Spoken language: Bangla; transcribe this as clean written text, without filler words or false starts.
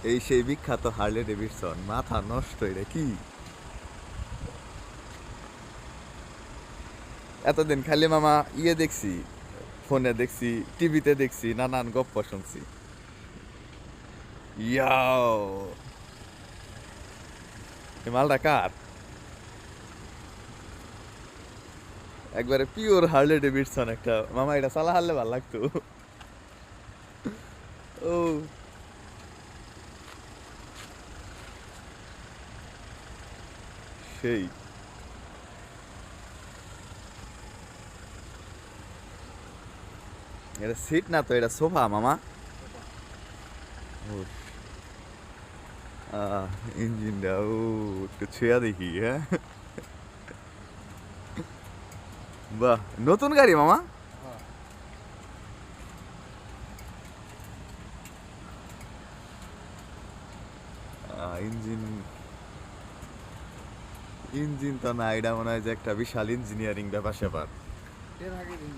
এই সেই বিখ্যাত হার্লে ডেভিডসন, মাথা নষ্ট এটা কি? এতদিন খালি মামা ইয়ে দেখছি, ফোনে দেখছি, টিভিতে দেখছি, নানান গপ্প শুনছি। ইয়াও, এই মালটা কার? একবারে পিওর হার্লে ডেভিডসন একটা মামা, এটা চালা হারলে ভালো লাগতো। ও সেই, এটা সিট না তো, এটা সোফা মামা। ও ইঞ্জিনটা, ও একটু ছুঁয়া দেখি, হ্যাঁ। বাহ, নতুন গাড়ি মামা। ইঞ্জিন, ইঞ্জিন তো না, এটা মনে হয় যে একটা বিশাল ইঞ্জিনিয়ারিং ব্যাপার স্যাপার। এর আগে দিন